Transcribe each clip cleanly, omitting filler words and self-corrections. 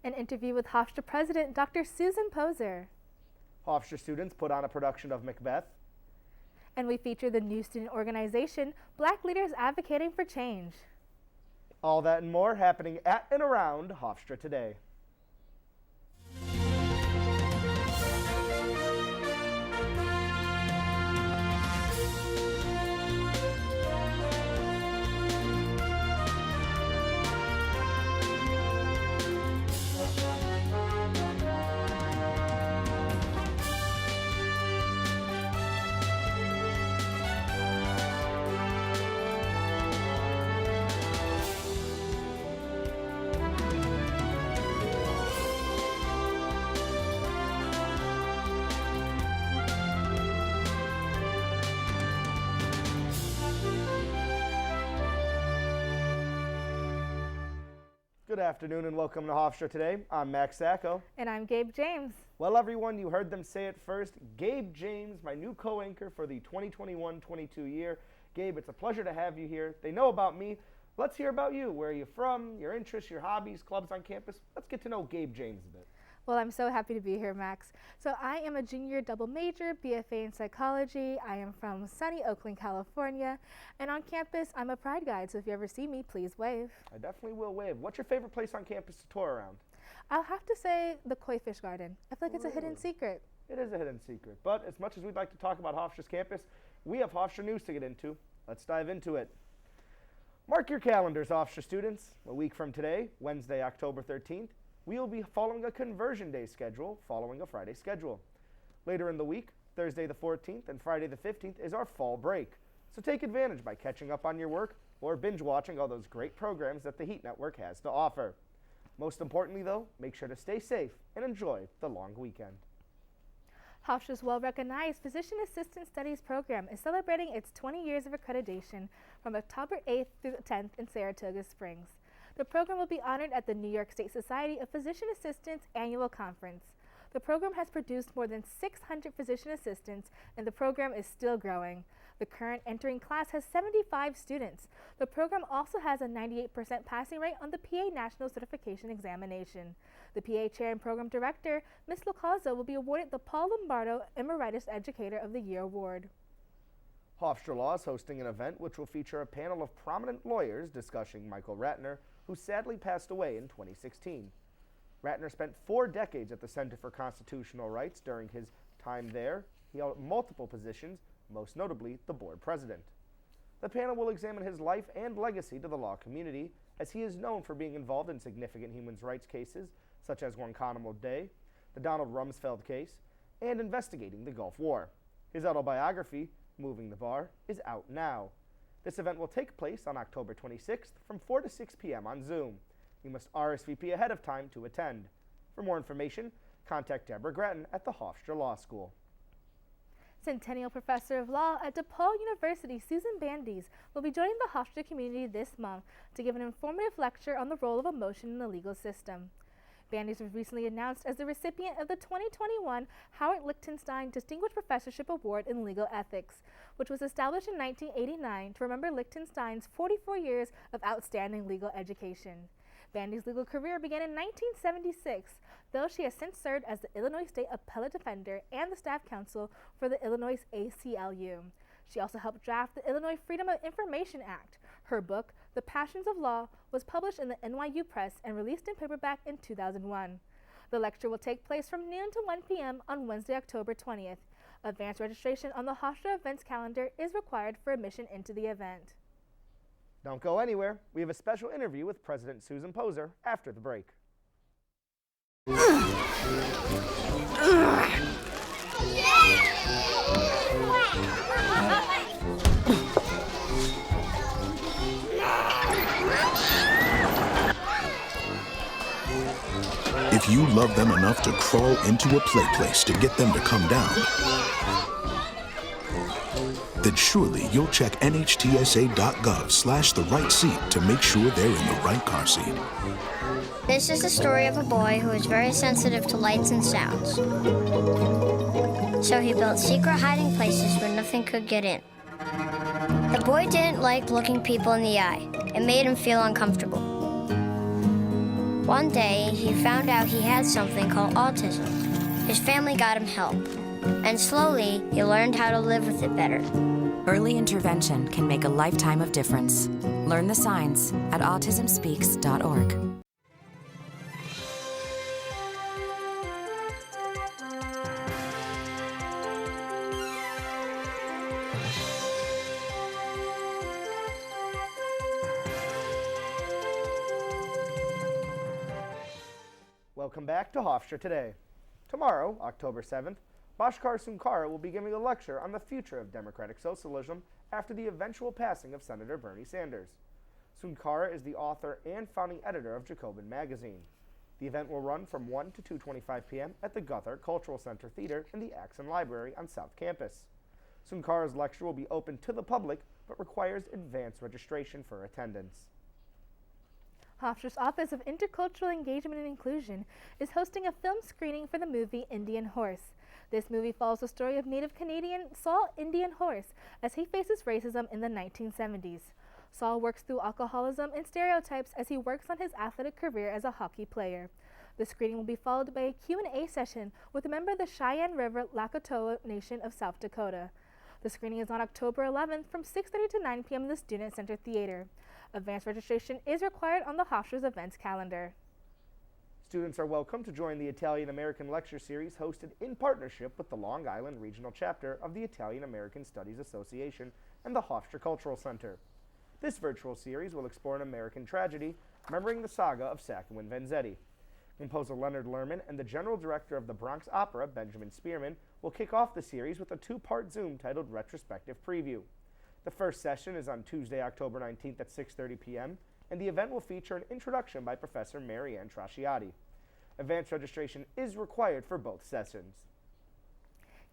An interview with Hofstra President Dr. Susan Poser. Hofstra students put on a production of Macbeth. And we feature the new student organization, Black Leaders Advocating for Change. All that and more happening at and around Hofstra today. Good afternoon and welcome to Hofstra today. I'm Max Sacco. And I'm Gabe James. Well, everyone, you heard them say it first. Gabe James, my new co-anchor for the 2021-22 year. Gabe, it's a pleasure to have you here. They know about me. Let's hear about you. Where are you from? Your interests, your hobbies, clubs on campus. Let's get to know Gabe James a bit. Well, I'm so happy to be here, Max. So I am a junior double major, BFA in psychology. I am from sunny Oakland, California. And on campus, I'm a Pride Guide, so if you ever see me, please wave. I definitely will wave. What's your favorite place on campus to tour around? I'll have to say the Koi Fish Garden. I feel like it's a hidden secret. It is a hidden secret. But as much as we'd like to talk about Hofstra's campus, we have Hofstra news to get into. Let's dive into it. Mark your calendars, Hofstra students. A week from today, Wednesday, October 13th, we will be following a conversion day schedule following a Friday schedule. Later in the week, Thursday the 14th and Friday the 15th is our fall break. So take advantage by catching up on your work or binge watching all those great programs that the Heat Network has to offer. Most importantly though, make sure to stay safe and enjoy the long weekend. Hofstra's well-recognized Physician Assistant Studies program is celebrating its 20 years of accreditation from October 8th through the 10th in Saratoga Springs. The program will be honored at the New York State Society of Physician Assistants annual conference. The program has produced more than 600 physician assistants, and the program is still growing. The current entering class has 75 students. The program also has a 98% passing rate on the PA National Certification Examination. The PA Chair and Program Director, Ms. Locazzo, will be awarded the Paul Lombardo Emeritus Educator of the Year Award. Hofstra Law is hosting an event which will feature a panel of prominent lawyers discussing Michael Ratner, who sadly passed away in 2016. Ratner spent 4 decades at the Center for Constitutional Rights. During his time there, he held multiple positions, most notably the board president. The panel will examine his life and legacy to the law community, as he is known for being involved in significant human rights cases, such as Guantanamo Bay, the Donald Rumsfeld case, and investigating the Gulf War. His autobiography, Moving the Bar, is out now. This event will take place on October 26th from 4 to 6 p.m. on Zoom. You must RSVP ahead of time to attend. For more information, contact Deborah Grattan at the Hofstra Law School. Centennial Professor of Law at DePaul University, Susan Bandes, will be joining the Hofstra community this month to give an informative lecture on the role of emotion in the legal system. Bandes was recently announced as the recipient of the 2021 Howard Lichtenstein Distinguished Professorship Award in Legal Ethics, which was established in 1989 to remember Lichtenstein's 44 years of outstanding legal education. Bandes' legal career began in 1976, though she has since served as the Illinois State Appellate Defender and the staff counsel for the Illinois ACLU. She also helped draft the Illinois Freedom of Information Act. Her book, The Passions of Law, was published in the NYU Press and released in paperback in 2001. The lecture will take place from noon to 1 p.m. on Wednesday, October 20th. Advanced registration on the Hofstra events calendar is required for admission into the event. Don't go anywhere. We have a special interview with President Susan Poser after the break. If you love them enough to crawl into a play place to get them to come down, then surely you'll check nhtsa.gov/the right seat to make sure they're in the right car seat. This is the story of a boy who is very sensitive to lights and sounds. So he built secret hiding places where nothing could get in. The boy didn't like looking people in the eye. It made him feel uncomfortable. One day, he found out he had something called autism. His family got him help, and slowly, he learned how to live with it better. Early intervention can make a lifetime of difference. Learn the signs at autismspeaks.org. Welcome back to Hofstra Today. Tomorrow, October 7th, Bhaskar Sunkara will be giving a lecture on the future of democratic socialism after the eventual passing of Senator Bernie Sanders. Sunkara is the author and founding editor of Jacobin magazine. The event will run from 1 to 2:25 p.m. at the Guthrie Cultural Center Theater in the Axon Library on South Campus. Sunkara's lecture will be open to the public but requires advance registration for attendance. Hofstra's Office of Intercultural Engagement and Inclusion is hosting a film screening for the movie Indian Horse. This movie follows the story of Native Canadian Saul Indian Horse as he faces racism in the 1970s. Saul works through alcoholism and stereotypes as he works on his athletic career as a hockey player. The screening will be followed by a Q&A session with a member of the Cheyenne River Lakota Nation of South Dakota. The screening is on October 11th from 6:30 to 9 p.m. in the Student Center Theater. Advance registration is required on the Hofstra's events calendar. Students are welcome to join the Italian American Lecture Series hosted in partnership with the Long Island Regional Chapter of the Italian American Studies Association and the Hofstra Cultural Center. This virtual series will explore an American tragedy, remembering the saga of Sacco and Vanzetti. Composer Leonard Lerman and the General Director of the Bronx Opera, Benjamin Spearman, will kick off the series with a two-part Zoom titled Retrospective Preview. The first session is on Tuesday, October 19th at 6:30 p.m., and the event will feature an introduction by Professor Marianne Trasciati. Advance registration is required for both sessions.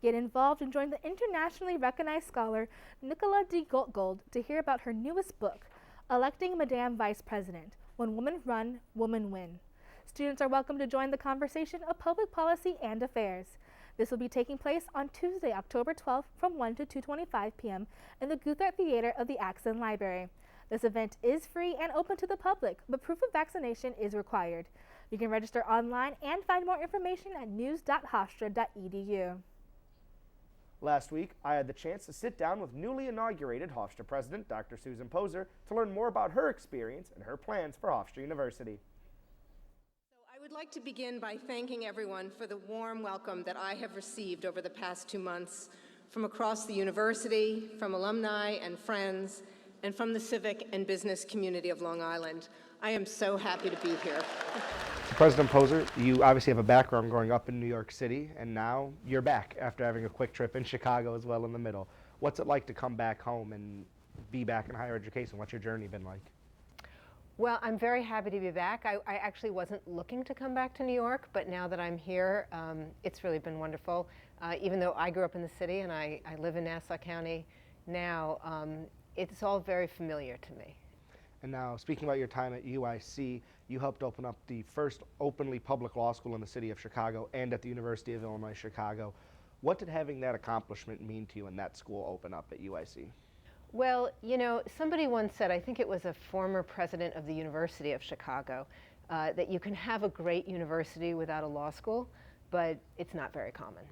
Get involved and join the internationally recognized scholar Nicola D. Gold to hear about her newest book, Electing Madame Vice President, When Women Run, Women Win. Students are welcome to join the conversation of public policy and affairs. This will be taking place on Tuesday, October 12th from 1 to 2:25 p.m. in the Guthrie Theater of the Axon Library. This event is free and open to the public, but proof of vaccination is required. You can register online and find more information at news.hofstra.edu. Last week, I had the chance to sit down with newly inaugurated Hofstra President Dr. Susan Poser to learn more about her experience and her plans for Hofstra University. I would like to begin by thanking everyone for the warm welcome that I have received over the past 2 months from across the university, from alumni and friends, and from the civic and business community of Long Island. I am so happy to be here. President Poser, you obviously have a background growing up in New York City, and now you're back after having a quick trip in Chicago as well in the middle. What's it like to come back home and be back in higher education? What's your journey been like? Well, I'm very happy to be back. I actually wasn't looking to come back to New York, but now that I'm here, it's really been wonderful. Even though I grew up in the city and I live in Nassau County now, it's all very familiar to me. And now, speaking about your time at UIC, you helped open up the first openly public law school in the city of Chicago and at the University of Illinois Chicago. What did having that accomplishment mean to you and that school open up at UIC? Well, you know, somebody once said, I think it was a former president of the University of Chicago, that you can have a great university without a law school, but it's not very common.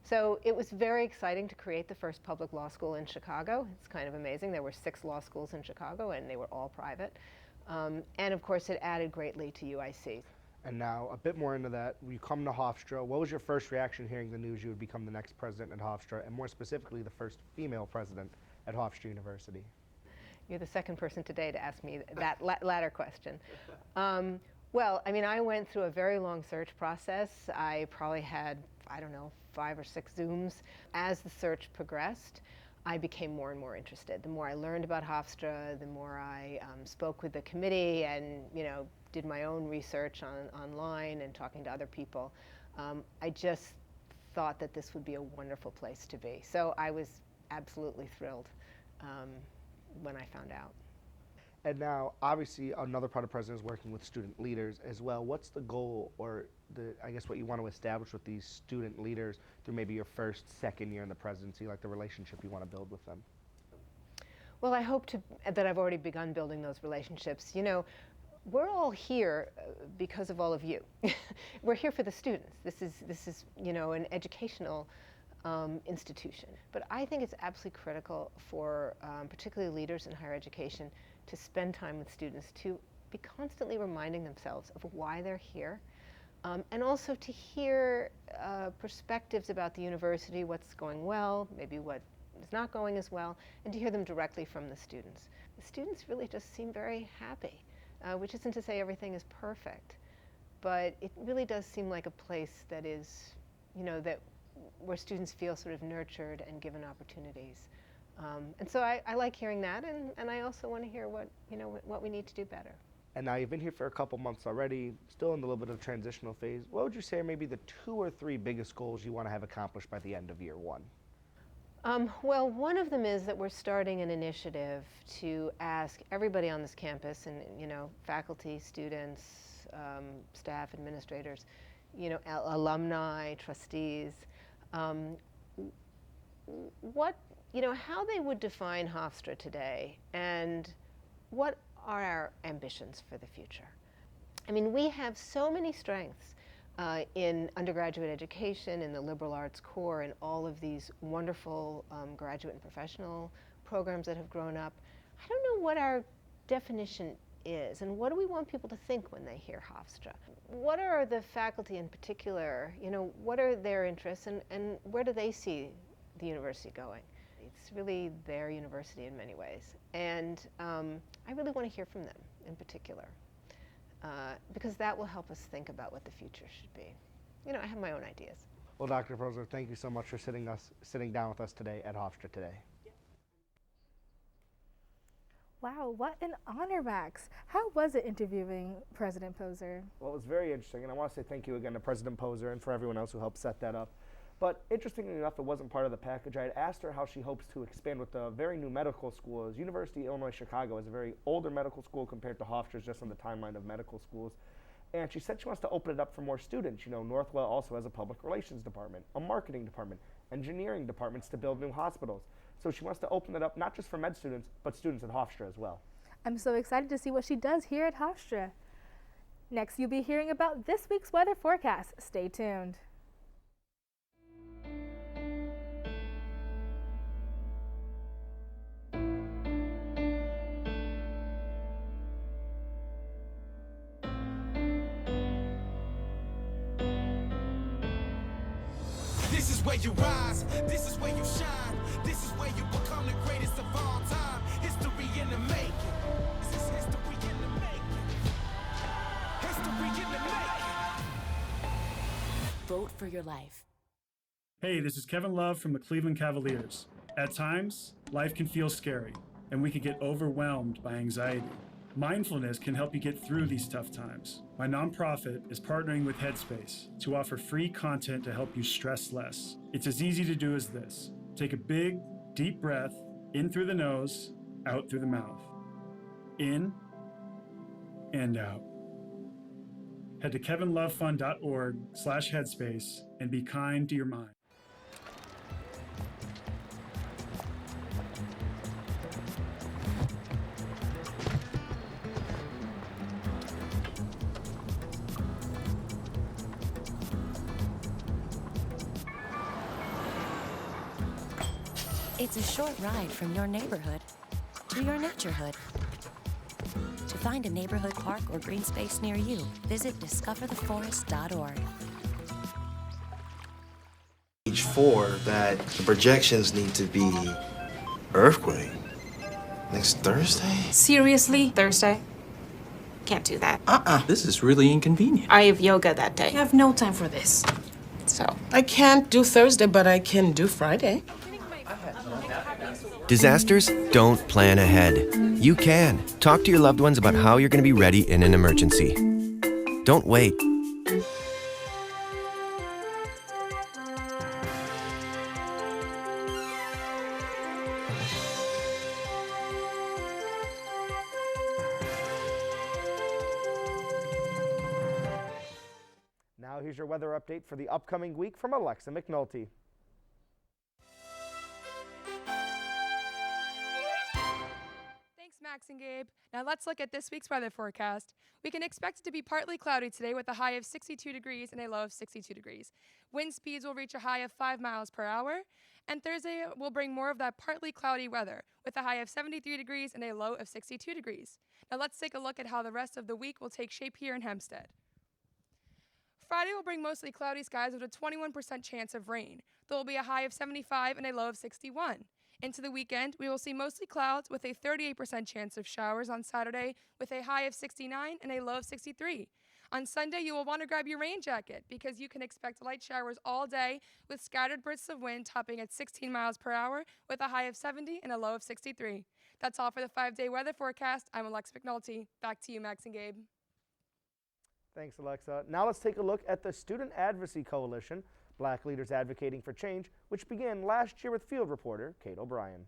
So it was very exciting to create the first public law school in Chicago. It's kind of amazing. There were 6 law schools in Chicago, and they were all private. And of course, it added greatly to UIC. And now, a bit more into that, you come to Hofstra. What was your first reaction hearing the news you would become the next president at Hofstra, and more specifically, the first female president at Hofstra University? You're the second person today to ask me that latter question. Well, I mean, I went through a very long search process. I probably had, I don't know, 5 or 6 Zooms. As the search progressed, I became more and more interested. The more I learned about Hofstra, the more I spoke with the committee and, you know, did my own research online and talking to other people. I just thought that this would be a wonderful place to be. So I was absolutely thrilled when I found out. And now, obviously, another part of President is working with student leaders as well. What's the goal, or I guess what you want to establish with these student leaders through maybe your first, second year in the presidency, like the relationship you want to build with them? Well, I hope that I've already begun building those relationships. You know, We're all here because of all of you. We're here for the students. This is you know, an educational institution. But I think it's absolutely critical for particularly leaders in higher education to spend time with students, to be constantly reminding themselves of why they're here, and also to hear perspectives about the university, what's going well, maybe what is not going as well, and to hear them directly from the students. The students really just seem very happy, which isn't to say everything is perfect, but it really does seem like a place that is, you know, where students feel sort of nurtured and given opportunities. And so I like hearing that, and I also want to hear what, you know, what we need to do better. And now you've been here for a couple months already, still in a little bit of transitional phase. What would you say are maybe the 2 or 3 biggest goals you want to have accomplished by the end of year 1? Well, one of them is that we're starting an initiative to ask everybody on this campus, and you know, faculty, students, staff, administrators, you know, alumni, trustees, what, you know, how they would define Hofstra today, and what are our ambitions for the future. I mean, we have so many strengths in undergraduate education, in the liberal arts core, and all of these wonderful graduate and professional programs that have grown up. I don't know what our definition is, and what do we want people to think when they hear Hofstra? What are the faculty in particular, you know, what are their interests, and where do they see the university going? It's really their university in many ways, and I really want to hear from them in particular. Because that will help us think about what the future should be. You know, I have my own ideas. Well, Dr. Posner, thank you so much for sitting down with us today at Hofstra today. Wow, what an honor, Max. How was it interviewing President Poser? Well, it was very interesting, and I want to say thank you again to President Poser and for everyone else who helped set that up. But interestingly enough, it wasn't part of the package. I had asked her how she hopes to expand with the very new medical school. University of Illinois Chicago is a very older medical school compared to Hofstra's just on the timeline of medical schools. And she said she wants to open it up for more students. You know, Northwell also has a public relations department, a marketing department, engineering departments to build new hospitals. So she wants to open it up not just for med students, but students at Hofstra as well. I'm so excited to see what she does here at Hofstra. Next, you'll be hearing about this week's weather forecast. Stay tuned. This is where you rise, this is where you shine, this is where you become the greatest of all time. History in the making. This is history in the making. History in the making. Vote for your life. Hey, this is Kevin Love from the Cleveland Cavaliers. At times, life can feel scary, and we can get overwhelmed by anxiety. Mindfulness can help you get through these tough times. My nonprofit is partnering with Headspace to offer free content to help you stress less. It's as easy to do as this. Take a big, deep breath in through the nose, out through the mouth. In and out. Head to kevinlovefund.org/headspace and be kind to your mind. It's a short ride from your neighborhood to your naturehood. To find a neighborhood park or green space near you, visit discovertheforest.org. Page 4 that the projections need to be earthquake next Thursday. Seriously? Thursday? Can't do that. This is really inconvenient. I have yoga that day. I have no time for this. So. I can't do Thursday, but I can do Friday. Disasters don't plan ahead. You can. Talk to your loved ones about how you're going to be ready in an emergency. Don't wait. Now here's your weather update for the upcoming week from Alexa McNulty. Max, Max and Gabe. Now let's look at this week's weather forecast. We can expect it to be partly cloudy today with a high of 62 degrees and a low of 62 degrees. Wind speeds will reach a high of 5 miles per hour. And Thursday will bring more of that partly cloudy weather with a high of 73 degrees and a low of 62 degrees. Now let's take a look at how the rest of the week will take shape here in Hempstead. Friday will bring mostly cloudy skies with a 21% chance of rain. There will be a high of 75 and a low of 61. Into the weekend, we will see mostly clouds with a 38% chance of showers on Saturday with a high of 69 and a low of 63. On Sunday, you will want to grab your rain jacket because you can expect light showers all day with scattered bursts of wind topping at 16 miles per hour with a high of 70 and a low of 63. That's all for the 5-day weather forecast. I'm Alexa McNulty. Back to you, Max and Gabe. Thanks, Alexa. Now let's take a look at the Student Advocacy Coalition, Black Leaders Advocating for Change, which began last year with field reporter Kate O'Brien.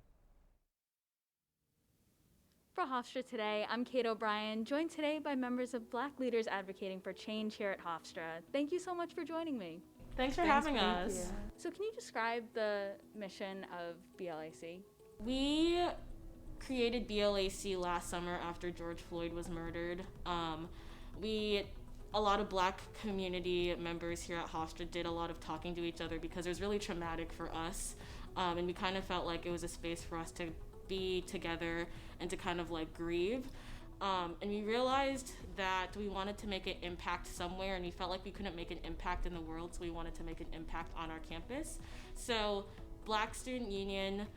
For Hofstra Today, I'm Kate O'Brien, joined today by members of Black Leaders Advocating for Change here at Hofstra. Thank you so much for joining me. Thanks for having us. So can you describe the mission of BLAC? We created BLAC last summer after George Floyd was murdered. A lot of Black community members here at Hofstra did a lot of talking to each other because it was really traumatic for us. And we kind of felt like it was a space for us to be together and to kind of like grieve. And we realized that we wanted to make an impact somewhere, and we felt like we couldn't make an impact in the world, so we wanted to make an impact on our campus. So Black Student Union,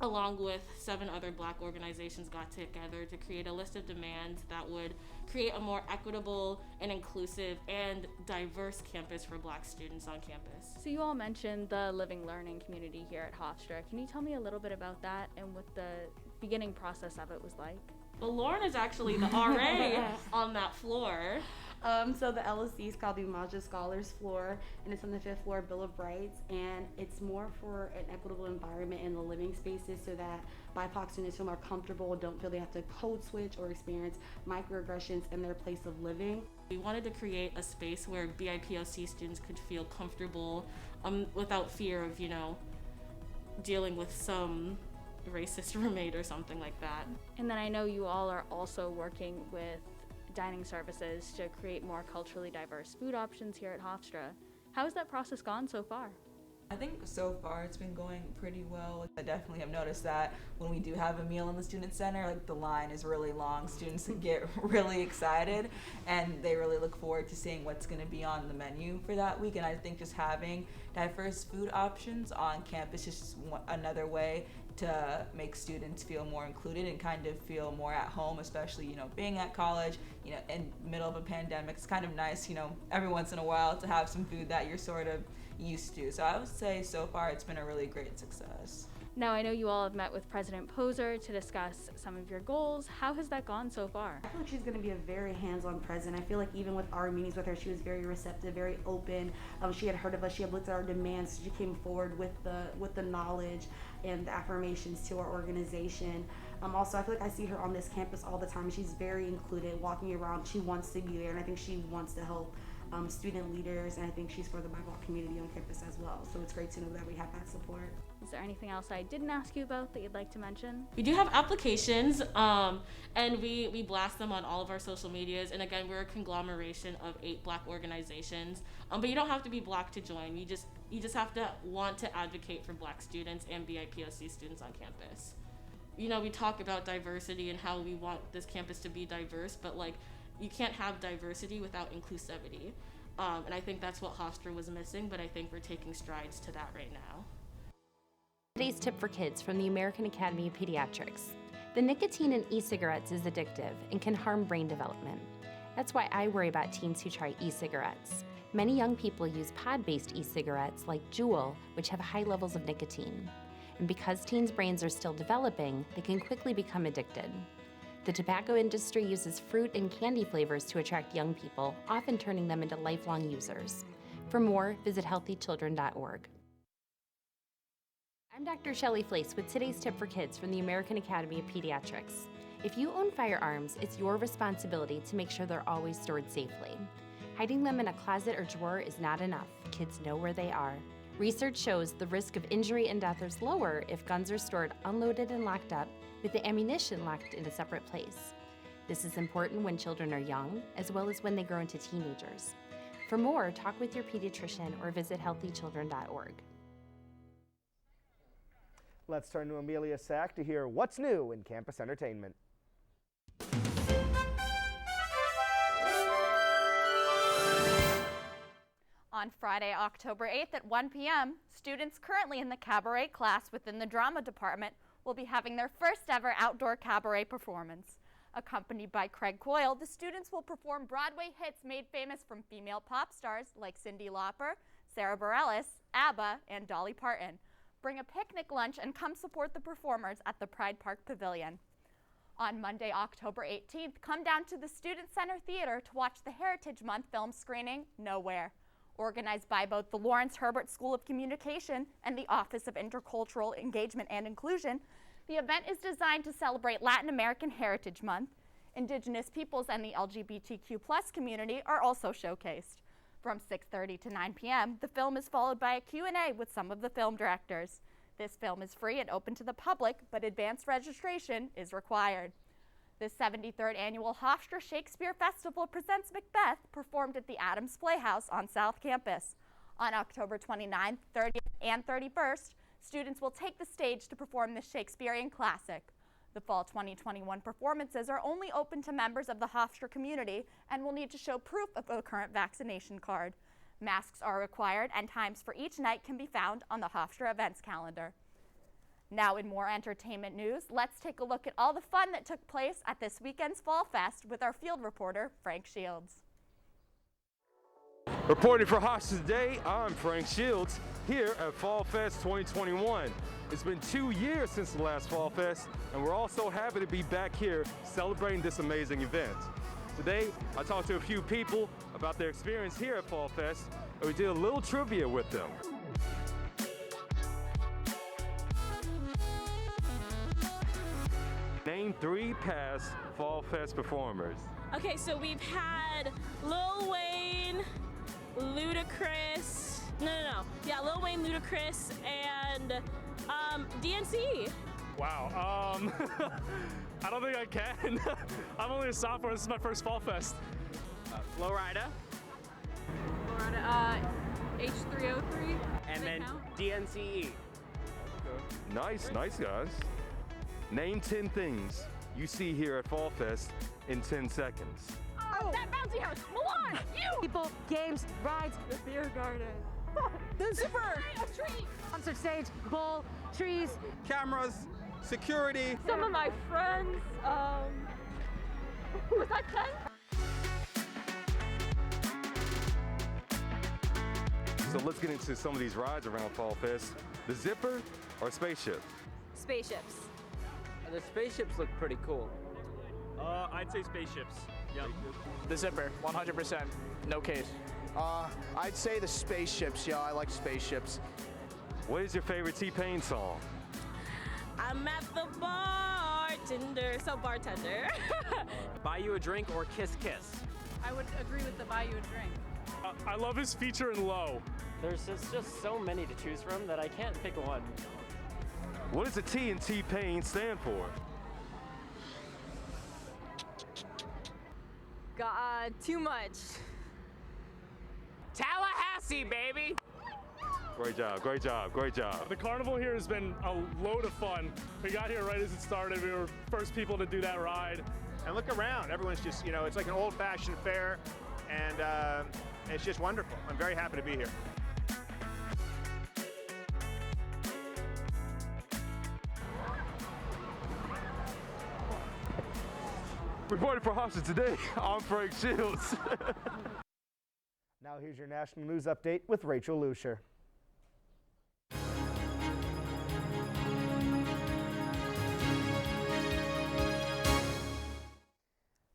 along with 7 other Black organizations, got together to create a list of demands that would create a more equitable and inclusive and diverse campus for Black students on campus. So you all mentioned the living learning community here at Hofstra. Can you tell me a little bit about that and what the beginning process of it was like? Well, Lauren is actually the RA on that floor. So the LSC is called the Umaja Scholars Floor, and it's on the 5th floor Bill of Rights, and it's more for an equitable environment in the living spaces so that BIPOC students feel more comfortable, don't feel they have to code switch or experience microaggressions in their place of living. We wanted to create a space where BIPOC students could feel comfortable without fear of, dealing with some racist roommate or something like that. And then I know you all are also working with dining services to create more culturally diverse food options here at Hofstra. How has that process gone so far? I think so far it's been going pretty well. I definitely have noticed that when we do have a meal in the student center, like the line is really long. Students get really excited and they really look forward to seeing what's going to be on the menu for that week. And I think just having diverse food options on campus is just another way to make students feel more included and kind of feel more at home, especially, being at college, in the middle of a pandemic. It's kind of nice, every once in a while to have some food that you're sort of used to. So I would say so far it's been a really great success. Now, I know you all have met with President Poser to discuss some of your goals. How has that gone so far? I feel like she's going to be a very hands-on president. I feel like even with our meetings with her, she was very receptive, very open. She had heard of us. She had looked at our demands. She came forward with the knowledge and the affirmations to our organization. Also, I feel like I see her on this campus all the time. She's very included, walking around. She wants to be there, and I think she wants to help student leaders, and I think she's for the BIPOC community on campus as well. So it's great to know that we have that support. Is there anything else I didn't ask you about that you'd like to mention? We do have applications, and we blast them on all of our social medias. And again, we're a conglomeration of 8 Black organizations. But you don't have to be Black to join. You just have to want to advocate for Black students and BIPOC students on campus. We talk about diversity and how we want this campus to be diverse, but you can't have diversity without inclusivity. And I think that's what Hofstra was missing, but I think we're taking strides to that right now. Today's tip for kids from the American Academy of Pediatrics. The nicotine in e-cigarettes is addictive and can harm brain development. That's why I worry about teens who try e-cigarettes. Many young people use pod-based e-cigarettes like Juul, which have high levels of nicotine. And because teens' brains are still developing, they can quickly become addicted. The tobacco industry uses fruit and candy flavors to attract young people, often turning them into lifelong users. For more, visit healthychildren.org. I'm Dr. Shelley Flace with today's tip for kids from the American Academy of Pediatrics. If you own firearms, it's your responsibility to make sure they're always stored safely. Hiding them in a closet or drawer is not enough. Kids know where they are. Research shows the risk of injury and death is lower if guns are stored unloaded and locked up, with the ammunition locked in a separate place. This is important when children are young, as well as when they grow into teenagers. For more, talk with your pediatrician or visit healthychildren.org. Let's turn to Amelia Sack to hear what's new in campus entertainment. On Friday, October 8th at 1 p.m., students currently in the cabaret class within the drama department will be having their first ever outdoor cabaret performance. Accompanied by Craig Coyle, the students will perform Broadway hits made famous from female pop stars like Cyndi Lauper, Sarah Bareilles, ABBA, and Dolly Parton. Bring a picnic lunch and come support the performers at the Pride Park Pavilion. On Monday, October 18th, come down to the Student Center Theater to watch the Heritage Month film screening, Nowhere. Organized by both the Lawrence Herbert School of Communication and the Office of Intercultural Engagement and Inclusion, the event is designed to celebrate Latin American Heritage Month. Indigenous peoples and the LGBTQ+ community are also showcased. From 6:30 to 9 p.m., the film is followed by a Q&A with some of the film directors. This film is free and open to the public, but advanced registration is required. The 73rd Annual Hofstra Shakespeare Festival presents Macbeth, performed at the Adams Playhouse on South Campus. On October 29th, 30th, and 31st, students will take the stage to perform the Shakespearean classic. The fall 2021 performances are only open to members of the Hofstra community and will need to show proof of a current vaccination card. Masks are required, and times for each night can be found on the Hofstra events calendar. Now, in more entertainment news, let's take a look at all the fun that took place at this weekend's Fall Fest with our field reporter, Frank Shields. Reporting for Hofstra Today, I'm Frank Shields here at Fall Fest 2021. It's been 2 years since the last Fall Fest, and we're all so happy to be back here celebrating this amazing event. Today, I talked to a few people about their experience here at Fall Fest, and we did a little trivia with them. Name 3 past Fall Fest performers. Okay, so we've had Lil Wayne, Ludacris, Lil Wayne, Ludacris, and DNC. Wow, I don't think I can. I'm only a sophomore, this is my first Fall Fest. Flo Rida. H303. And then DNCE. Nice guys. Name 10 things you see here at Fall Fest in 10 seconds. Oh, that bouncy house, Milan, you! People, games, rides, The beer garden. the zipper, A tree. concert stage, bowl, trees, Cameras, security. Some of my friends, was that 10? So let's get into some of these rides around Fall Fest. The zipper or spaceship? Spaceships. The spaceships look pretty cool. I'd say spaceships. Yep. The zipper, 100%, no case. I'd say the spaceships, I like spaceships. What is your favorite T-Pain song? I'm at the bartender. Buy you a drink or kiss kiss. I would agree with the buy you a drink. I love his feature in Low. There's just so many to choose from that I can't pick one. What does the T in T-Pain stand for? Too much. Tallahassee, baby! Great job. The carnival here has been a load of fun. We got here right as it started. We were first people to do that ride. And look around, everyone's just, it's like an old-fashioned fair, and it's just wonderful. I'm very happy to be here. Reporting for Hofstra Today, I'm Frank Shields. Now here's your national news update with Rachel Lucier.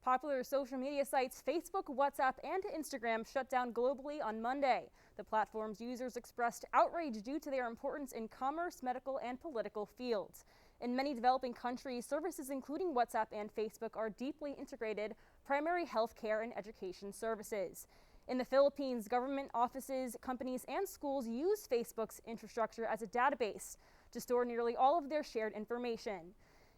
Popular social media sites Facebook, WhatsApp, and Instagram shut down globally on Monday. The platform's users expressed outrage due to their importance in commerce, medical, and political fields. In many developing countries, services including WhatsApp and Facebook are deeply integrated primary health care and education services. In the Philippines, government offices, companies, and schools use Facebook's infrastructure as a database to store nearly all of their shared information.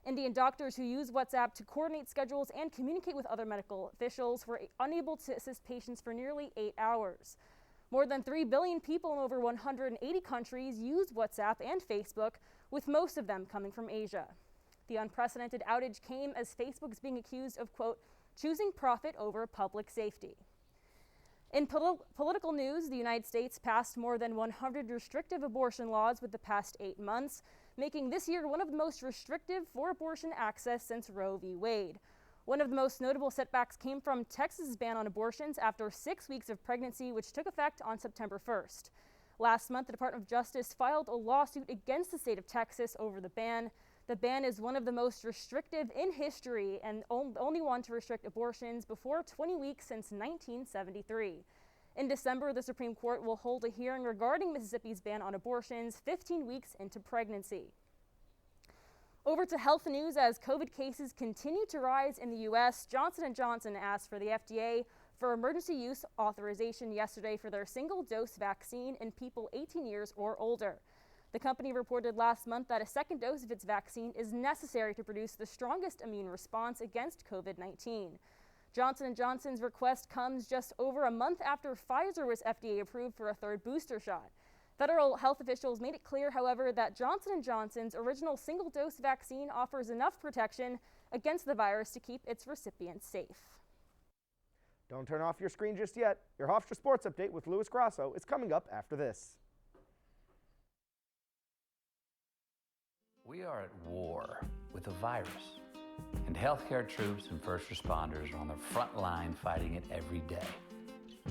Indian doctors who use WhatsApp to coordinate schedules and communicate with other medical officials were unable to assist patients for nearly 8 hours. More than 3 billion people in over 180 countries use WhatsApp and Facebook, with most of them coming from Asia. The unprecedented outage came as Facebook is being accused of, quote, choosing profit over public safety. In political news, the United States passed more than 100 restrictive abortion laws with the past 8 months, making this year one of the most restrictive for abortion access since Roe v. Wade. One of the most notable setbacks came from Texas' ban on abortions after 6 weeks of pregnancy, which took effect on September 1st. Last month, the Department of Justice filed a lawsuit against the state of Texas over the ban. The ban is one of the most restrictive in history and only one to restrict abortions before 20 weeks since 1973. In December, the Supreme Court will hold a hearing regarding Mississippi's ban on abortions 15 weeks into pregnancy. Over to health news. As COVID cases continue to rise in the U.S., Johnson & Johnson asked for the FDA for emergency use authorization yesterday for their single-dose vaccine in people 18 years or older. The company reported last month that a second dose of its vaccine is necessary to produce the strongest immune response against COVID-19. Johnson & Johnson's request comes just over a month after Pfizer was FDA approved for a third booster shot. Federal health officials made it clear, however, that Johnson & Johnson's original single-dose vaccine offers enough protection against the virus to keep its recipients safe. Don't turn off your screen just yet. Your Hofstra Sports Update with Louis Grasso is coming up after this. We are at war with a virus, and healthcare troops and first responders are on the front line fighting it every day.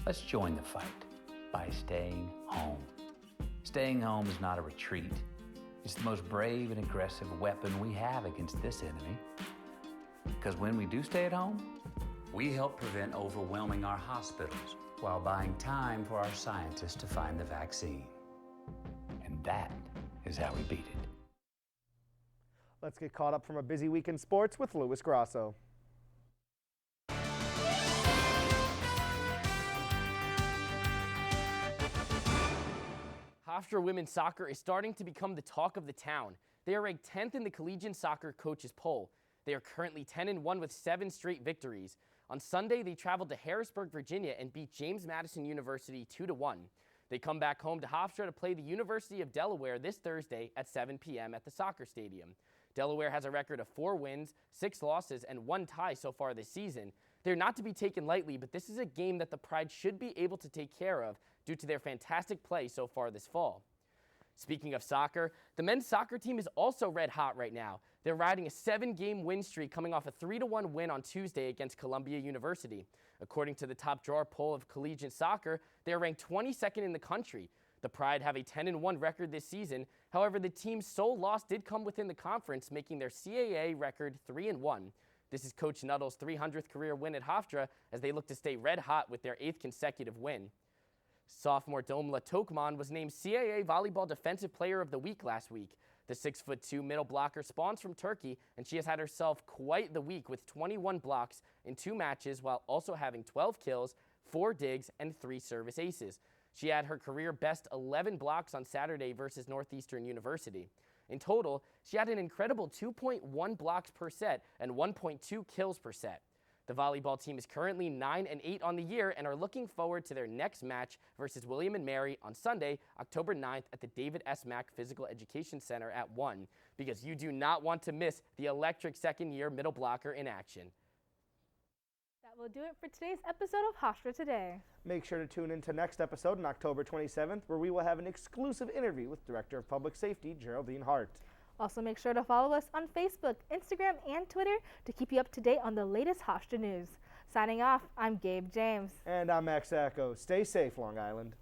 Let's join the fight by staying home. Staying home is not a retreat. It's the most brave and aggressive weapon we have against this enemy. Because when we do stay at home, we help prevent overwhelming our hospitals while buying time for our scientists to find the vaccine. And that is how we beat it. Let's get caught up from a busy week in sports with Louis Grasso. Hofstra women's soccer is starting to become the talk of the town. They are ranked 10th in the collegiate soccer coaches poll. They are currently 10-1 with 7 straight victories. On Sunday, they traveled to Harrisburg, Virginia and beat James Madison University 2-1. They come back home to Hofstra to play the University of Delaware this Thursday at 7 p.m. at the soccer stadium. Delaware has a record of 4 wins, 6 losses, and 1 tie so far this season. They're not to be taken lightly, but this is a game that the Pride should be able to take care of due to their fantastic play so far this fall. Speaking of soccer, the men's soccer team is also red hot right now. They're riding a 7-game win streak coming off a 3-1 win on Tuesday against Columbia University. According to the top drawer poll of collegiate soccer, they are ranked 22nd in the country. The Pride have a 10-1 record this season. However, the team's sole loss did come within the conference, making their CAA record 3-1. This is Coach Nuttall's 300th career win at Hofstra as they look to stay red hot with their 8th consecutive win. Sophomore Domla Tokman was named CAA Volleyball Defensive Player of the Week last week. The 6'2" middle blocker spawns from Turkey, and she has had herself quite the week with 21 blocks in 2 matches while also having 12 kills, 4 digs, and 3 service aces. She had her career best 11 blocks on Saturday versus Northeastern University. In total, she had an incredible 2.1 blocks per set and 1.2 kills per set. The volleyball team is currently 9-8 on the year and are looking forward to their next match versus William & Mary on Sunday, October 9th at the David S. Mack Physical Education Center at 1, because you do not want to miss the electric second-year middle blocker in action. That will do it for today's episode of Hofstra Today. Make sure to tune in to next episode on October 27th, where we will have an exclusive interview with Director of Public Safety, Geraldine Hart. Also, make sure to follow us on Facebook, Instagram, and Twitter to keep you up to date on the latest Hofstra news. Signing off, I'm Gabe James. And I'm Max Sacco. Stay safe, Long Island.